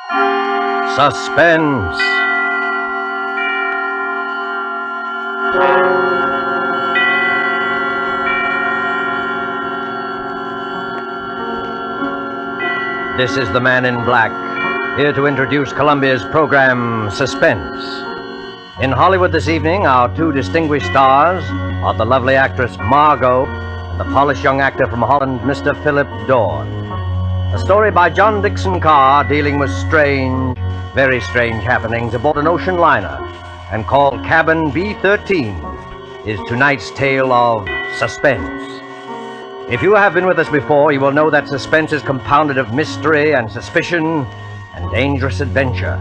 Suspense. This is the Man in Black, here to introduce Columbia's program, Suspense. In Hollywood this evening, our two distinguished stars are the lovely actress Margot and the polished young actor from Holland, Mr. Philip Dorn. A story by John Dixon Carr dealing with strange, very strange happenings aboard an ocean liner and called Cabin B-13 is tonight's tale of suspense. If you have been with us before, you will know that suspense is compounded of mystery and suspicion and dangerous adventure.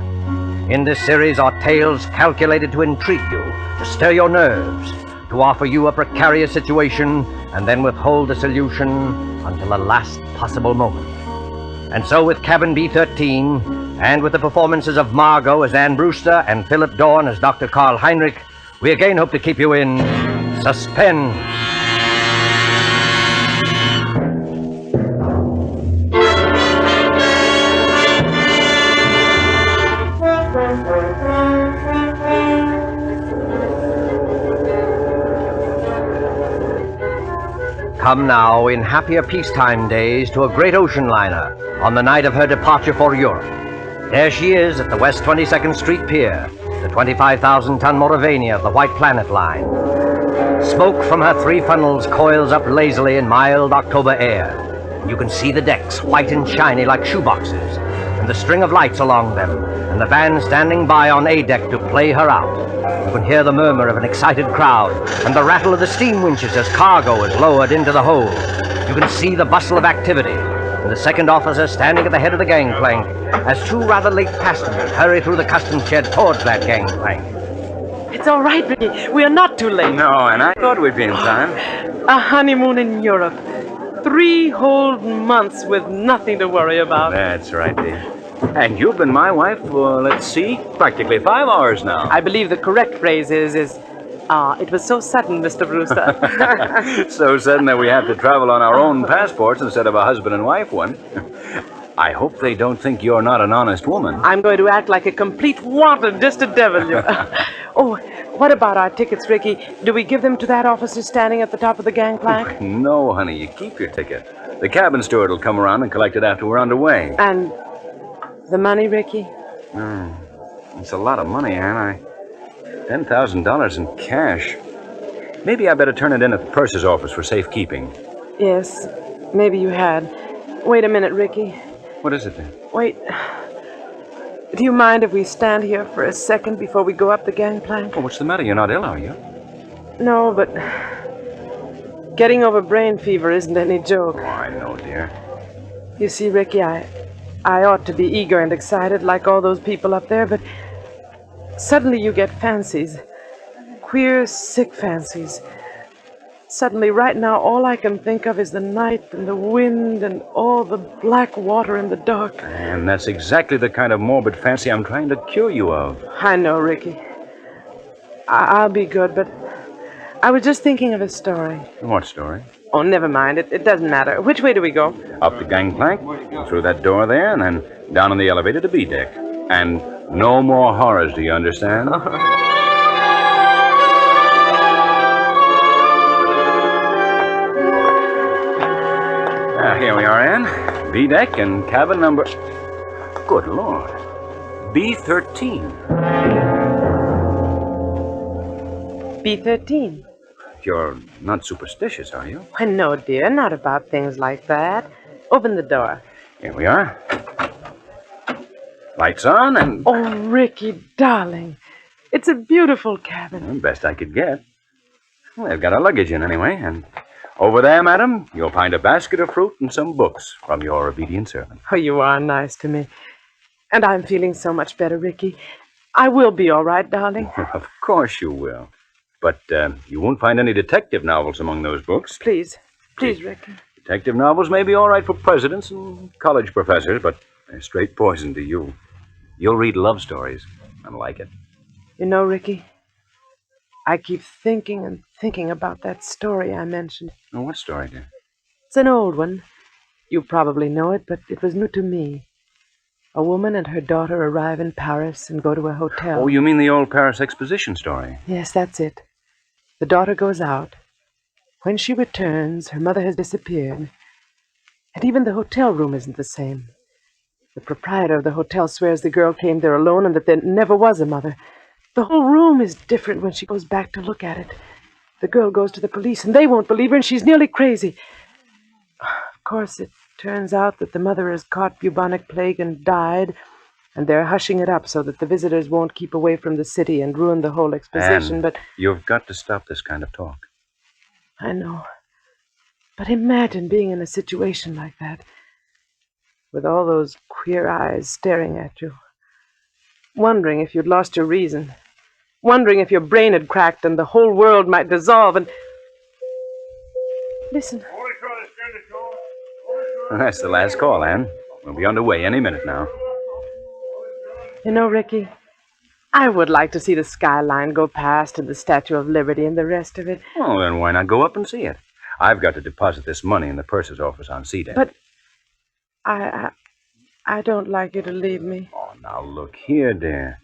In this series are tales calculated to intrigue you, to stir your nerves, to offer you a precarious situation and then withhold the solution until the last possible moment. And so with Cabin B-13, and with the performances of Margot as Anne Brewster and Philip Dorn as Dr. Karl Heinrich, we again hope to keep you in suspense. Come now, in happier peacetime days, to a great ocean liner on the night of her departure for Europe. There she is at the West 22nd Street Pier, the 25,000-ton Moravania of the White Planet Line. Smoke from her three funnels coils up lazily in mild October air. You can see the decks, white and shiny like shoeboxes, and the string of lights along them, and the band standing by on A deck to play her out. You can hear the murmur of an excited crowd and the rattle of the steam winches as cargo is lowered into the hold. You can see the bustle of activity and the second officer standing at the head of the gangplank as two rather late passengers hurry through the customs shed towards that gangplank. It's all right, Ricky. We are not too late. No, and I thought we'd be in time. A honeymoon in Europe. 3 whole months with nothing to worry about. That's right, dear. And you've been my wife for, let's see, practically 5 hours now. I believe the correct phrase is, it was so sudden, Mr. Brewster. So sudden that we have to travel on our own passports instead of a husband and wife one. I hope they don't think you're not an honest woman. I'm going to act like a complete wanton just to devil you. Oh, what about our tickets, Ricky? Do we give them to that officer standing at the top of the gangplank? No, honey, you keep your ticket. The cabin steward will come around and collect it after we're underway. And the money, Ricky? It's a lot of money, Anne. $10,000 in cash. Maybe I better turn it in at the purser's office for safekeeping. Yes, maybe you had. Wait a minute, Ricky. What is it then? Wait. Do you mind if we stand here for a second before we go up the gangplank? Oh, what's the matter? You're not ill, are you? No, but getting over brain fever isn't any joke. Oh, I know, dear. You see, Ricky, I ought to be eager and excited like all those people up there, but suddenly you get fancies. Queer, sick fancies. Suddenly, right now, all I can think of is the night and the wind and all the black water in the dark. And that's exactly the kind of morbid fancy I'm trying to cure you of. I know, Ricky. I'll be good, but I was just thinking of a story. What story? Oh, never mind. It doesn't matter. Which way do we go? Up the gangplank, through that door there, and then down on the elevator to B deck. And no more horrors, do you understand? Here we are, Anne. B deck and cabin number... Good Lord. B-13. B-13. You're not superstitious, are you? Why, no, dear. Not about things like that. Open the door. Here we are. Lights on and... Oh, Ricky, darling. It's a beautiful cabin. Well, best I could get. Well, they've got our luggage in anyway, and... Over there, madam, you'll find a basket of fruit and some books from your obedient servant. Oh, you are nice to me. And I'm feeling so much better, Ricky. I will be all right, darling. Of course you will. But you won't find any detective novels among those books. Please, Ricky. Detective novels may be all right for presidents and college professors, but they're straight poison to you. You'll read love stories and like it. You know, Ricky, I keep thinking and thinking about that story I mentioned. Oh, what story, dear? It's an old one. You probably know it, but it was new to me. A woman and her daughter arrive in Paris and go to a hotel. Oh, you mean the old Paris exposition story? Yes, that's it. The daughter goes out. When she returns, her mother has disappeared. And even the hotel room isn't the same. The proprietor of the hotel swears the girl came there alone and that there never was a mother. The whole room is different when she goes back to look at it. The girl goes to the police, and they won't believe her, and she's nearly crazy. Of course, it turns out that the mother has caught bubonic plague and died, and they're hushing it up so that the visitors won't keep away from the city and ruin the whole exposition, Anne, but... you've got to stop this kind of talk. I know. But imagine being in a situation like that, with all those queer eyes staring at you, wondering if you'd lost your reason, wondering if your brain had cracked and the whole world might dissolve, and... Listen. Well, that's the last call, Anne. We'll be underway any minute now. You know, Ricky, I would like to see the skyline go past and the Statue of Liberty and the rest of it. Oh, then why not go up and see it? I've got to deposit this money in the purser's office on C Deck. But I don't like you to leave me. Oh, now look here, dear.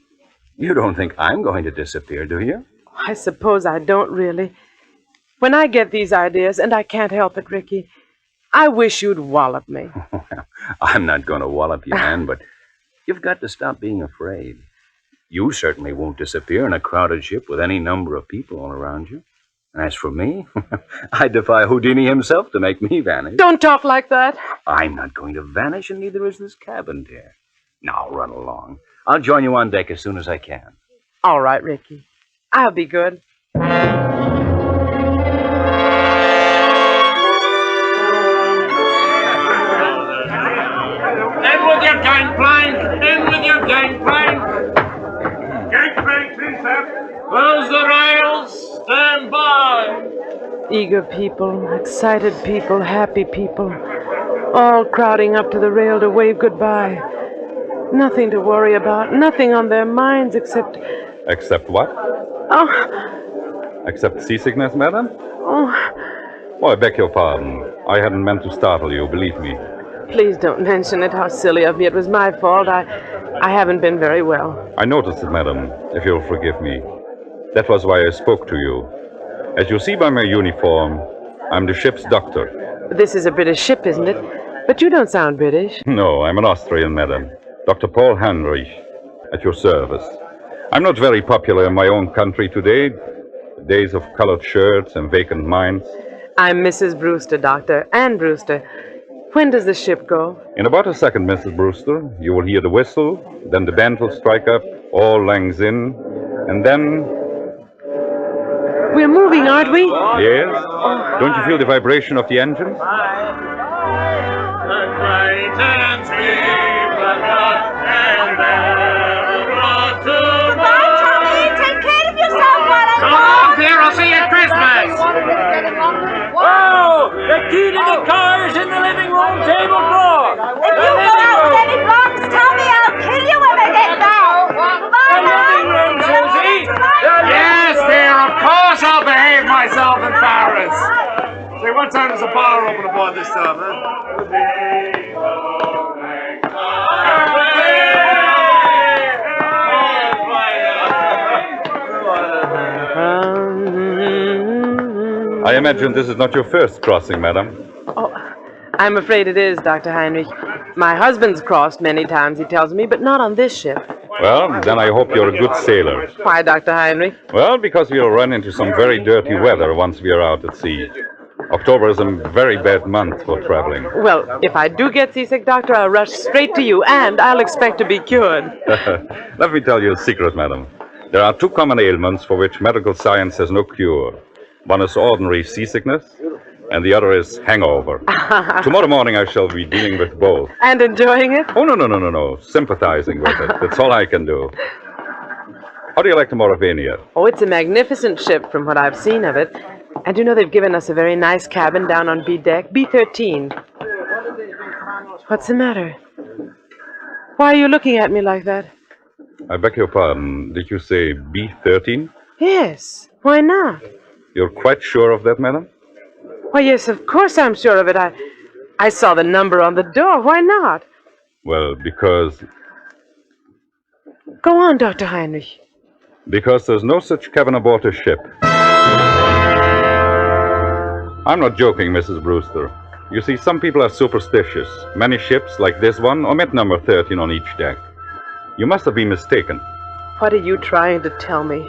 You don't think I'm going to disappear, do you? I suppose I don't really. When I get these ideas, and I can't help it, Ricky, I wish you'd wallop me. Well, I'm not going to wallop you, Anne, but you've got to stop being afraid. You certainly won't disappear in a crowded ship with any number of people all around you. And as for me, I defy Houdini himself to make me vanish. Don't talk like that. I'm not going to vanish, and neither is this cabin, dear. Now, run along. I'll join you on deck as soon as I can. All right, Ricky. I'll be good. In with your gangplank! In with your gangplank! Gangplank, please, sir. Close the rails. Stand by. Eager people, excited people, happy people, all crowding up to the rail to wave goodbye. Nothing to worry about, nothing on their minds except... Except what? Oh, Except seasickness, madam? oh, Oh, I beg your pardon. I hadn't meant to startle you, believe me. please don't mention it. How silly of me. It was my fault. I haven't been very well. I noticed it, madam, if you'll forgive me. That was why I spoke to you. As you see by my uniform, I'm the ship's doctor. This is a British ship, isn't it? But you don't sound British. No, I'm an Austrian, madam. Dr. Paul Heinrich, at your service. I'm not very popular in my own country today. Days of colored shirts and vacant minds. I'm Mrs. Brewster, Doctor, Anne Brewster. When does the ship go? In about a second, Mrs. Brewster, you will hear the whistle, then the band will strike up, all langs in, and then... We're moving, aren't we? Yes? Don't you feel the vibration of the engines? The key to the car is in the living room table drawer. If you go out with any blocks, tell me I'll kill you when I get back. The living room, Susie. Yes, dear, of course I'll behave myself in Paris. Say, what time does the bar open aboard this time, I imagine this is not your first crossing, madam. Oh, I'm afraid it is, Dr. Heinrich. My husband's crossed many times, he tells me, but not on this ship. Well, then I hope you're a good sailor. Why, Dr. Heinrich? Well, because we'll run into some very dirty weather once we are out at sea. October is a very bad month for traveling. Well, if I do get seasick, Doctor, I'll rush straight to you, and I'll expect to be cured. Let me tell you a secret, madam. There are two common ailments for which medical science has no cure. One is ordinary seasickness, and the other is hangover. Tomorrow morning I shall be dealing with both. And enjoying it? Oh, no. Sympathizing with it. That's all I can do. How do you like the Mauravania? Oh, it's a magnificent ship from what I've seen of it. And you know they've given us a very nice cabin down on B deck, B13. What's the matter? Why are you looking at me like that? I beg your pardon. Did you say B13? Yes. Why not? You're quite sure of that, madam? Why, yes, of course I'm sure of it. I saw the number on the door. Why not? Well, because Go on, Dr. Heinrich. Because there's no such cabin aboard a ship. I'm not joking, Mrs. Brewster. You see, some people are superstitious. Many ships, like this one, omit number 13 on each deck. You must have been mistaken. What are you trying to tell me?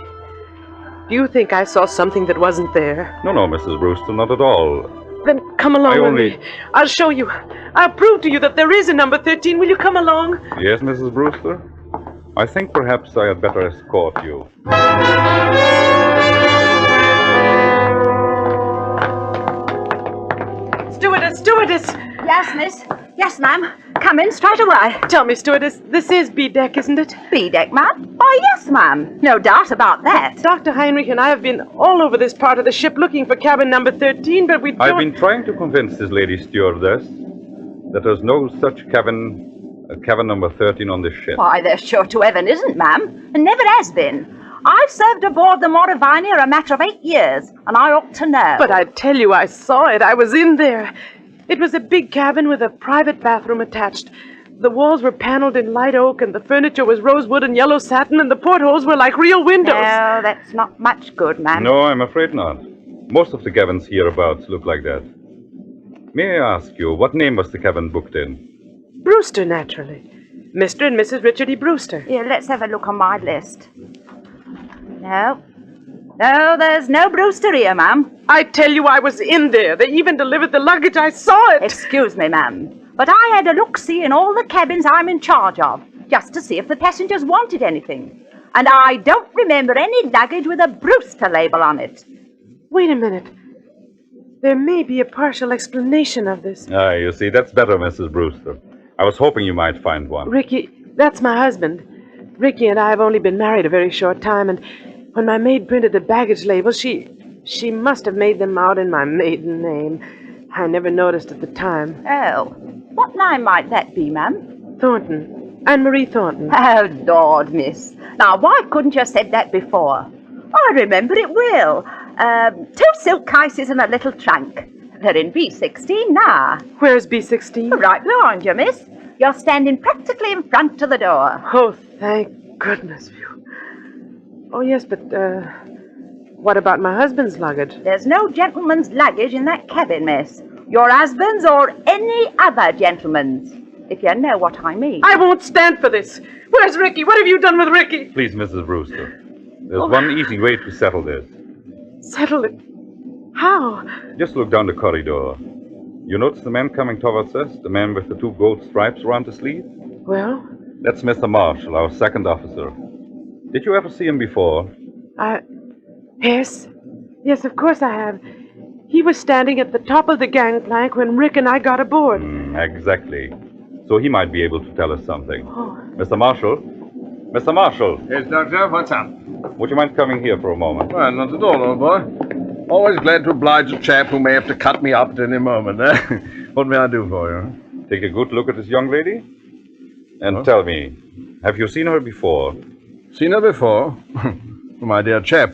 Do you think I saw something that wasn't there? No, Mrs. Brewster, not at all. Then come along with me. I'll show you. I'll prove to you that there is a number 13. Will you come along? Yes, Mrs. Brewster? I think perhaps I had better escort you. Stewardess! Yes, miss. Yes, ma'am. Come in straight away. Tell me, stewardess, this is B deck, isn't it? B deck, ma'am? Why, yes, ma'am. No doubt about that. Dr. Heinrich and I have been all over this part of the ship looking for cabin number 13, but we don't... I've been trying to convince this lady stewardess that there's no such cabin number 13 on this ship. Why, there sure to heaven isn't, ma'am. And never has been. I've served aboard the Mauravania a matter of 8 years, and I ought to know. But I tell you, I saw it. I was in there. It was a big cabin with a private bathroom attached. The walls were paneled in light oak, and the furniture was rosewood and yellow satin, and the portholes were like real windows. No, that's not much good, ma'am. No, I'm afraid not. Most of the cabins hereabouts look like that. May I ask you, what name was the cabin booked in? Brewster, naturally. Mr. and Mrs. Richard E. Brewster. Here, let's have a look on my list. No, there's no Brewster here, ma'am. I tell you, I was in there. They even delivered the luggage. I saw it. Excuse me, ma'am, but I had a look-see in all the cabins I'm in charge of, just to see if the passengers wanted anything. And I don't remember any luggage with a Brewster label on it. Wait a minute. There may be a partial explanation of this. You see, that's better, Mrs. Brewster. I was hoping you might find one. Ricky, that's my husband. Ricky and I have only been married a very short time, and when my maid printed the baggage labels, she must have made them out in my maiden name. I never noticed at the time. Oh, what name might that be, ma'am? Thornton. Anne-Marie Thornton. Oh, Lord, miss. Now, why couldn't you have said that before? I remember it well. 2 silk cases and a little trunk. They're in B16 now. Where's B16? Right behind you, miss. You're standing practically in front of the door. Oh, thank goodness. Oh, yes, but, what about my husband's luggage? There's no gentleman's luggage in that cabin, miss. Your husband's or any other gentleman's, if you know what I mean. I won't stand for this. Where's Ricky? What have you done with Ricky? Please, Mrs. Brewster. There's one easy way to settle this. Settle it? How? Just look down the corridor. You notice the man coming towards us? The man with the 2 gold stripes around the sleeve? Well? That's Mr. Marshall, our second officer. Did you ever see him before? Yes. Yes, of course I have. He was standing at the top of the gangplank when Rick and I got aboard. Exactly. So he might be able to tell us something. Oh. Mr. Marshall? Mr. Marshall? Yes, Doctor, what's up? Would you mind coming here for a moment? Well, not at all, old boy. Always glad to oblige a chap who may have to cut me up at any moment, eh? What may I do for you? Take a good look at this young lady. And tell me, have you seen her before? Seen her before? My dear chap,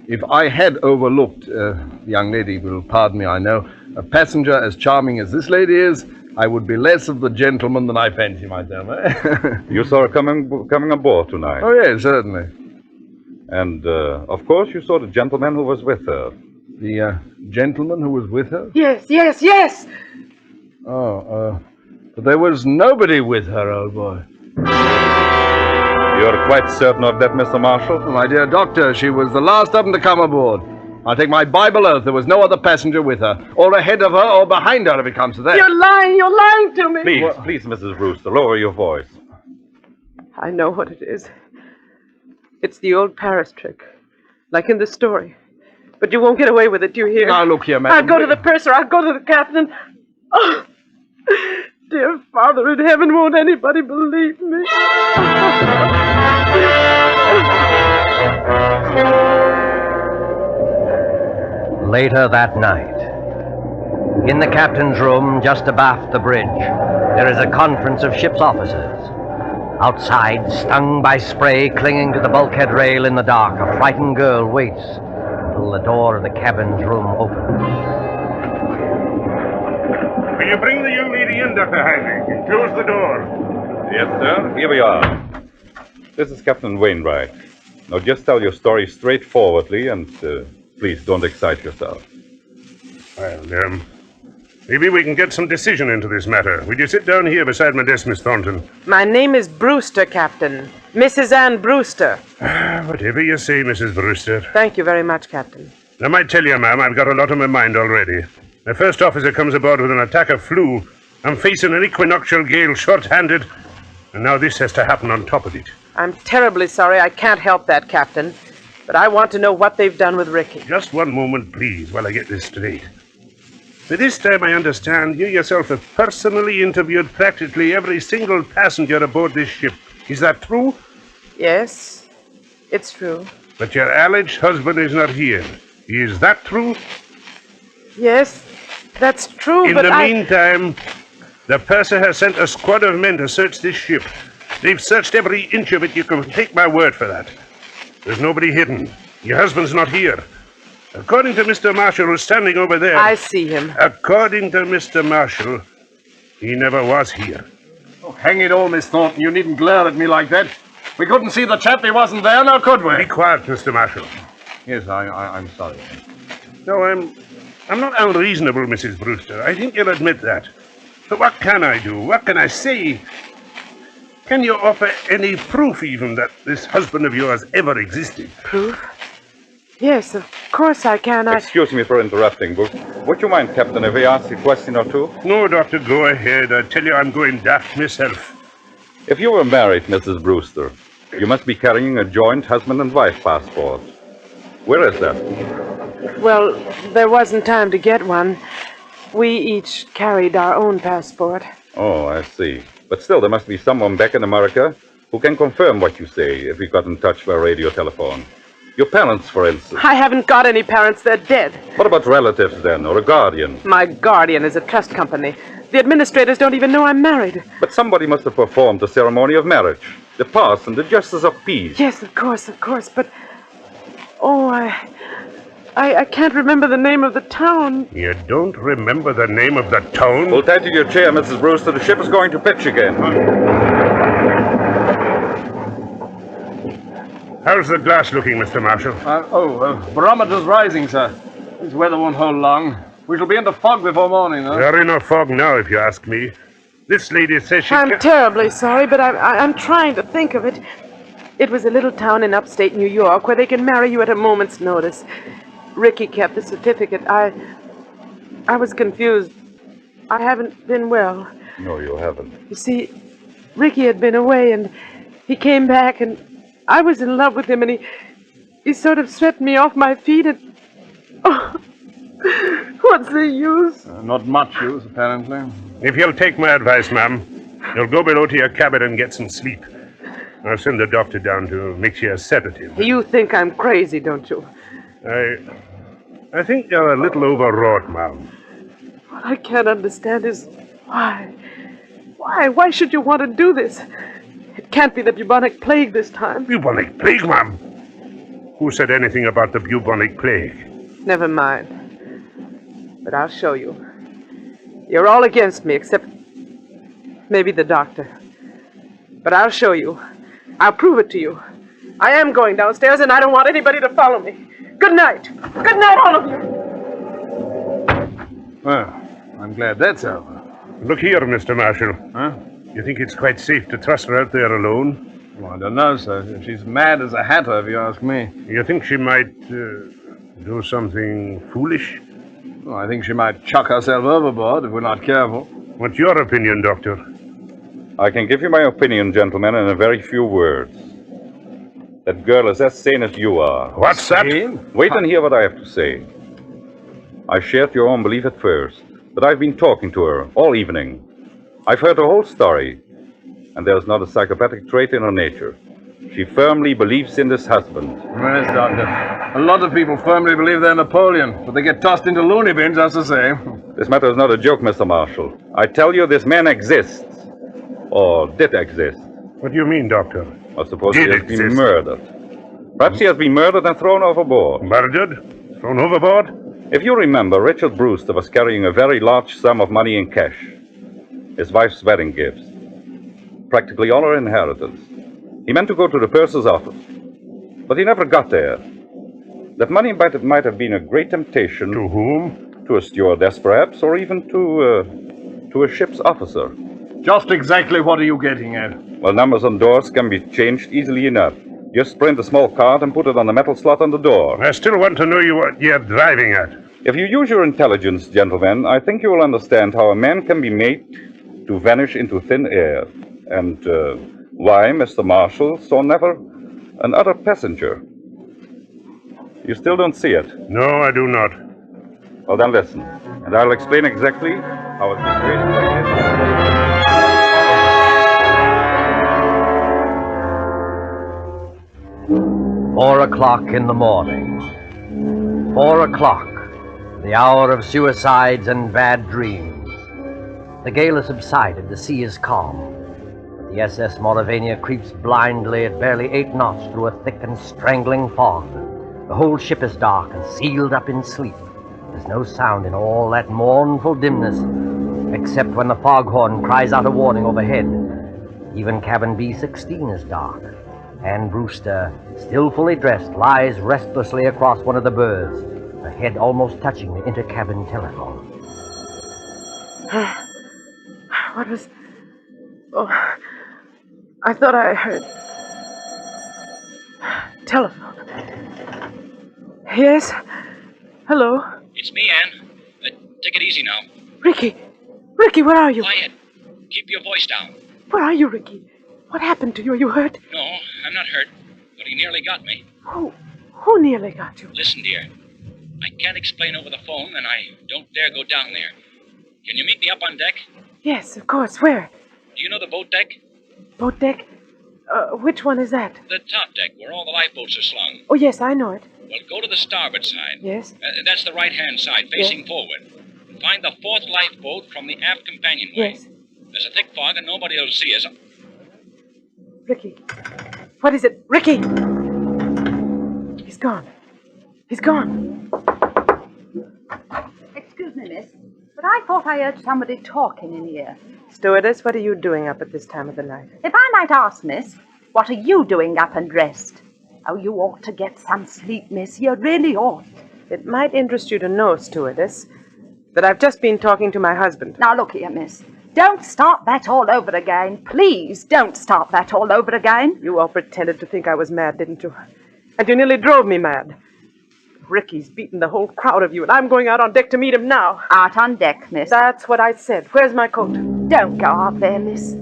if I had overlooked, the young lady will pardon me, I know, a passenger as charming as this lady is, I would be less of the gentleman than I fancy myself, eh? You saw her coming aboard tonight. Oh, yes, certainly. And, of course, you saw the gentleman who was with her. The gentleman who was with her? Yes. But there was nobody with her, old boy. You're quite certain of that, Mr. Marshall? My dear doctor, she was the last of them to come aboard. I'll take my Bible oath there was no other passenger with her, or ahead of her, or behind her if it comes to that. You're lying to me. Please, Mrs. Brewster, lower your voice. I know what it is. It's the old Paris trick, like in the story. But you won't get away with it, do you hear? Now, look here, madam. I'll go to the purser, I'll go to the captain. Oh, dear Father in heaven, won't anybody believe me? Later that night, in the captain's room just abaft the bridge, there is a conference of ship's officers. Outside, stung by spray clinging to the bulkhead rail in the dark, a frightened girl waits until the door of the cabin's room opens. Will you bring the young lady in, Dr. Heinrich, and close the door? Yes, sir. Here we are. This is Captain Wainwright. Now, just tell your story straightforwardly and please don't excite yourself. Well, maybe we can get some decision into this matter. Will you sit down here beside my desk, Miss Thornton? My name is Brewster, Captain. Mrs. Ann Brewster. Whatever you say, Mrs. Brewster. Thank you very much, Captain. I might tell you, ma'am, I've got a lot on my mind already. The first officer comes aboard with an attack of flu. I'm facing an equinoctial gale short-handed, and now this has to happen on top of it. I'm terribly sorry I can't help that, Captain. But I want to know what they've done with Ricky. Just one moment, please, while I get this straight. By this time, I understand you yourself have personally interviewed practically every single passenger aboard this ship. Is that true? Yes, it's true. But your alleged husband is not here. Is that true? Yes, that's true, In but the meantime, the purser has sent a squad of men to search this ship. They've searched every inch of it. You can take my word for that. There's nobody hidden. Your husband's not here. According to Mr. Marshall, who's standing over there... I see him. According to Mr. Marshall, he never was here. Oh, hang it all, Miss Thornton. You needn't glare at me like that. We couldn't see the chap. He wasn't there, now could we? Be quiet, Mr. Marshall. Yes, I'm sorry. No, I'm not unreasonable, Mrs. Brewster. I think you'll admit that. But what can I do? What can I say? Can you offer any proof, even, that this husband of yours ever existed? Proof? Yes, of course I can. Excuse me for interrupting, but would you mind, Captain, if I ask a question or two? No, Doctor, go ahead. I tell you, I'm going daft myself. If you were married, Mrs. Brewster, you must be carrying a joint husband and wife passport. Where is that? Well, there wasn't time to get one. We each carried our own passport. Oh, I see. But still, there must be someone back in America who can confirm what you say if we got in touch by radio telephone. Your parents, for instance. I haven't got any parents. They're dead. What about relatives, then, or a guardian? My guardian is a trust company. The administrators don't even know I'm married. But somebody must have performed the ceremony of marriage. The parson, the justice of peace. Yes, of course. But... Oh, I can't remember the name of the town. You don't remember the name of the town? Hold tight to your chair, Mrs. Brewster. The ship is going to pitch again. How's the glass looking, Mr. Marshall? Barometer's rising, sir. This weather won't hold long. We shall be in the fog before morning, though. We're in a fog now, if you ask me. This lady says she I'm terribly sorry, but I'm trying to think of it. It was a little town in upstate New York where they can marry you at a moment's notice. Ricky kept the certificate. I was confused. I haven't been well. No, you haven't. You see, Ricky had been away, and he came back, and I was in love with him, and he sort of swept me off my feet, and... Oh, what's the use? Not much use, apparently. If you'll take my advice, ma'am, you'll go below to your cabin and get some sleep. I'll send the doctor down to mix you a sedative. You think I'm crazy, don't you? I think you're a little overwrought, ma'am. What I can't understand is why. Why should you want to do this? It can't be the bubonic plague this time. Bubonic plague, ma'am? Who said anything about the bubonic plague? Never mind. But I'll show you. You're all against me, except maybe the doctor. But I'll show you. I'll prove it to you. I am going downstairs, and I don't want anybody to follow me. Good night. Good night, all of you. Well, I'm glad that's over. Look here, Mr. Marshall. Huh? You think it's quite safe to trust her out there alone? Well, I don't know, sir. She's mad as a hatter, if you ask me. You think she might do something foolish? Well, I think she might chuck herself overboard if we're not careful. What's your opinion, Doctor? I can give you my opinion, gentlemen, in a very few words. That girl is as sane as you are. What's that? Wait and hear what I have to say. I shared your own belief at first, but I've been talking to her all evening. I've heard her whole story, and there's not a psychopathic trait in her nature. She firmly believes in this husband. Yes, Doctor. A lot of people firmly believe they're Napoleon, but they get tossed into loony bins, as to say. This matter is not a joke, Mr. Marshall. I tell you, this man exists. Or did exist. What do you mean, Doctor? I suppose he has been murdered. Perhaps he has been murdered and thrown overboard. Murdered? Thrown overboard? If you remember, Richard Brewster was carrying a very large sum of money in cash. His wife's wedding gifts. Practically all her inheritance. He meant to go to the purser's office, but he never got there. That money might have been a great temptation. To whom? To a stewardess, perhaps, or even to a ship's officer. Just exactly what are you getting at? Well, numbers on doors can be changed easily enough. Just print a small card and put it on the metal slot on the door. I still want to know what you're driving at. If you use your intelligence, gentlemen, I think you will understand how a man can be made to vanish into thin air, and why Mr. Marshall saw never another passenger. You still don't see it? No, I do not. Well, then listen, and I'll explain exactly how it was created like this. 4 o'clock in the morning. 4 o'clock, the hour of suicides and bad dreams. The gale has subsided, the sea is calm. The SS Mauravania creeps blindly at barely 8 knots through a thick and strangling fog. The whole ship is dark and sealed up in sleep. There's no sound in all that mournful dimness, except when the foghorn cries out a warning overhead. Even cabin B-16 is dark. Anne Brewster, still fully dressed, lies restlessly across one of the berths, her head almost touching the intercabin telephone. What was... Oh, I thought I heard... Telephone. Yes? Hello? It's me, Anne. Take it easy now. Ricky! Ricky, where are you? Quiet. Keep your voice down. Where are you, Ricky? What happened to you? Are you hurt? No, I'm not hurt, but he nearly got me. Who nearly got you? Listen, dear. I can't explain over the phone, and I don't dare go down there. Can you meet me up on deck? Yes, of course. Where? Do you know the boat deck? Boat deck? Which one is that? The top deck, where all the lifeboats are slung. Oh, yes, I know it. Well, go to the starboard side. Yes? That's the right-hand side, facing forward. Find the 4th lifeboat from the aft companionway. Yes. There's a thick fog, and nobody will see us. Ricky. What is it? Ricky! He's gone. He's gone. Excuse me, miss, but I thought I heard somebody talking in here. Stewardess, what are you doing up at this time of the night? If I might ask, miss, what are you doing up and dressed? Oh, you ought to get some sleep, miss. You really ought. It might interest you to know, stewardess, that I've just been talking to my husband. Now, look here, miss. Don't start that all over again. Please don't start that all over again. You all pretended to think I was mad, didn't you? And you nearly drove me mad. Ricky's beaten the whole crowd of you, and I'm going out on deck to meet him now. Out on deck, miss. That's what I said. Where's my coat? Don't go out there, miss.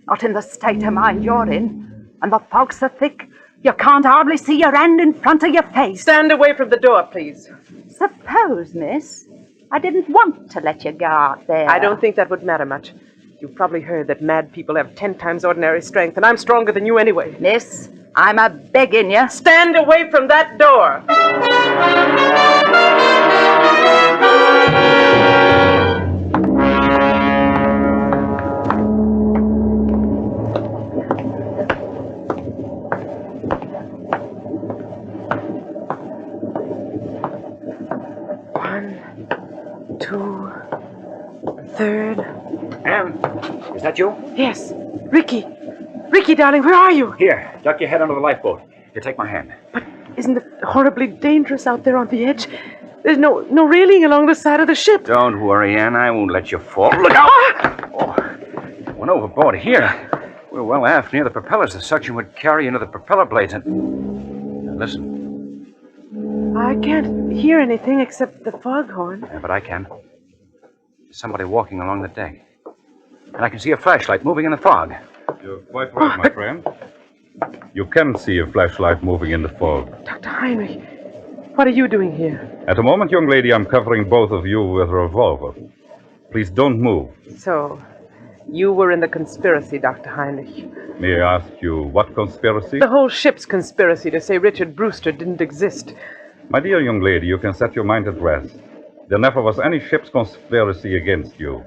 Not in the state of mind you're in. And the fog's so thick, you can't hardly see your hand in front of your face. Stand away from the door, please. Suppose, miss, I didn't want to let you go out there. I don't think that would matter much. You've probably heard that mad people have 10 times ordinary strength, and I'm stronger than you anyway. Miss, I'm a begging you. Stand away from that door! One, two, third. Anne, is that you? Yes. Ricky! Ricky, darling, where are you? Here, duck your head under the lifeboat. Here, take my hand. But isn't it horribly dangerous out there on the edge? There's no railing along the side of the ship. Don't worry, Anne. I won't let you fall. Look out! Oh, went overboard here. We're well aft near the propellers. The suction would carry into the propeller blades and... Now, listen. I can't hear anything except the foghorn. Yeah, but I can. There's somebody walking along the deck. And I can see a flashlight moving in the fog. You're quite right, my friend. You can see a flashlight moving in the fog. Dr. Heinrich, what are you doing here? At the moment, young lady, I'm covering both of you with a revolver. Please don't move. So, you were in the conspiracy, Dr. Heinrich. May I ask you what conspiracy? The whole ship's conspiracy to say Richard Brewster didn't exist. My dear young lady, you can set your mind at rest. There never was any ship's conspiracy against you.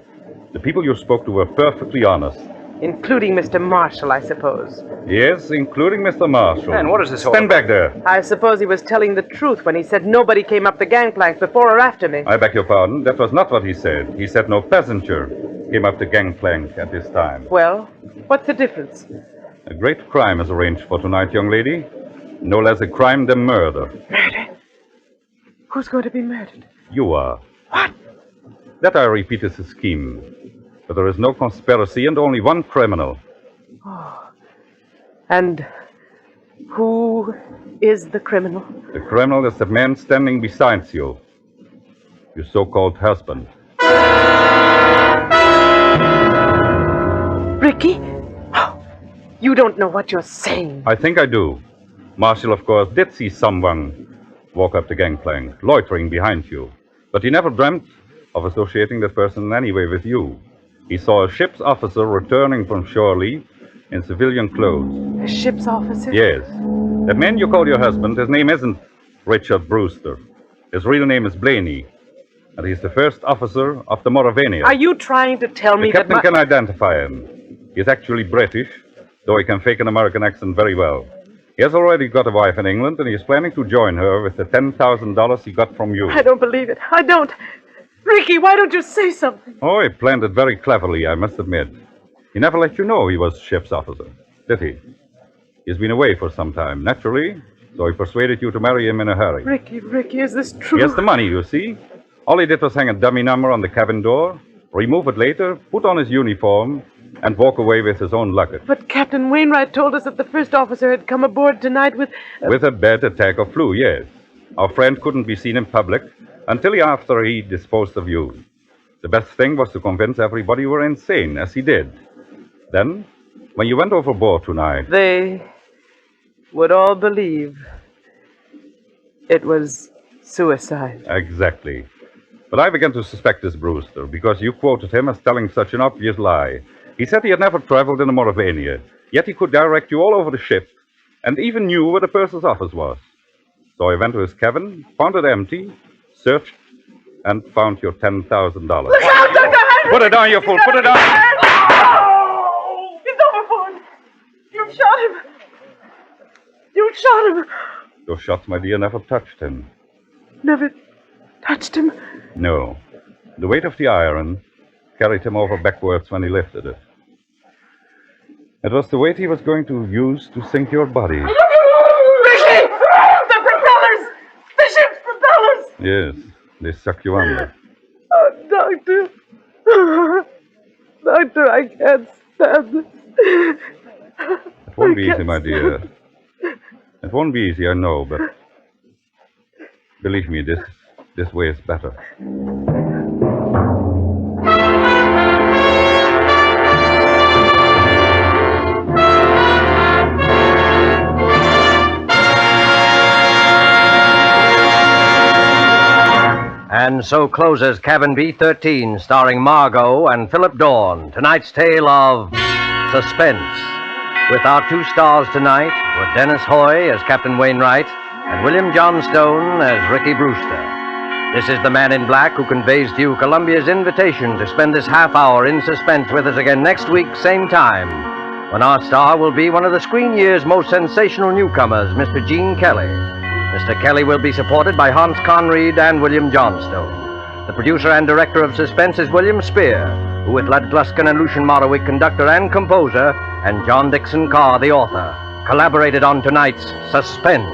The people you spoke to were perfectly honest. Including Mr. Marshall, I suppose. Yes, including Mr. Marshall. And what is this all Stand about? back there. I suppose he was telling the truth when he said nobody came up the gangplank before or after me. I beg your pardon. That was not what he said. He said no passenger came up the gangplank at this time. Well, what's the difference? A great crime is arranged for tonight, young lady. No less a crime than murder. Murder? Who's going to be murdered? You are. What? That, I repeat, is a scheme. But there is no conspiracy and only one criminal. Oh. And who is the criminal? The criminal is the man standing beside you. Your so-called husband. Ricky? Oh, you don't know what you're saying. I think I do. Marshall, of course, did see someone walk up the gangplank, loitering behind you. But he never dreamt of associating that person in any way with you. He saw a ship's officer returning from shore leave in civilian clothes. A ship's officer? Yes. That man you call your husband, his name isn't Richard Brewster. His real name is Blaney. And he's the first officer of the Mauravania. Are you trying to tell me the captain that can identify him. He's actually British, though he can fake an American accent very well. He has already got a wife in England, and he is planning to join her with the $10,000 he got from you. I don't believe it. I don't. Ricky, why don't you say something? Oh, he planned it very cleverly, I must admit. He never let you know he was ship's officer, did he? He's been away for some time, naturally, so he persuaded you to marry him in a hurry. Ricky, is this true? He has the money, you see. All he did was hang a dummy number on the cabin door, remove it later, put on his uniform, and walk away with his own luggage. But Captain Wainwright told us that the first officer had come aboard tonight with... With a bad attack of flu, yes. Our friend couldn't be seen in public until after he disposed of you. The best thing was to convince everybody you were insane, as he did. Then, when you went overboard tonight... They would all believe it was suicide. Exactly. But I began to suspect this Brewster, because you quoted him as telling such an obvious lie. He said he had never traveled in the Mauravania, yet he could direct you all over the ship, and even knew where the purser's office was. So I went to his cabin, found it empty, searched, and found your $10,000. Look out, Dr. Henry! Put it down, you fool! Put it down! Oh! He's overboard! You shot him! You shot him! Those shots, my dear, never touched him. Never touched him? No. The weight of the iron carried him over backwards when he lifted it. It was the weight he was going to use to sink your body. Ricky! The propellers! The ship's propellers! Yes, they suck you under. Oh, Doctor. Doctor, I can't stand this. It won't be easy, my dear. It won't be easy, I know, but believe me, this way is better. And so closes Cabin B-13, starring Margot and Philip Dorn. Tonight's tale of Suspense. With our two stars tonight were Dennis Hoy as Captain Wainwright and William Johnstone as Ricky Brewster. This is the Man in Black who conveys to you Columbia's invitation to spend this half hour in suspense with us again next week, same time, when our star will be one of the screen year's most sensational newcomers, Mr. Gene Kelly. Mr. Kelly will be supported by Hans Conried and William Johnstone. The producer and director of Suspense is William Spear, who with Lud Gluskin and Lucian Morawick, conductor and composer, and John Dixon Carr, the author, collaborated on tonight's Suspense.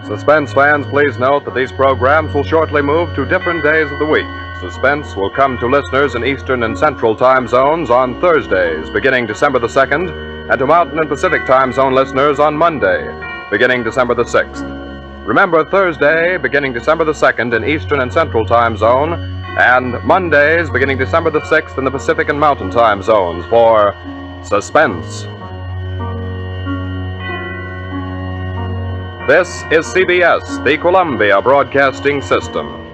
Suspense fans, please note that these programs will shortly move to different days of the week. Suspense will come to listeners in Eastern and Central time zones on Thursdays, beginning December the 2nd, and to Mountain and Pacific time zone listeners on Monday, beginning December the 6th. Remember, Thursday, beginning December the 2nd in Eastern and Central time zone, and Mondays, beginning December the 6th in the Pacific and Mountain time zones for Suspense. This is CBS, the Columbia Broadcasting System.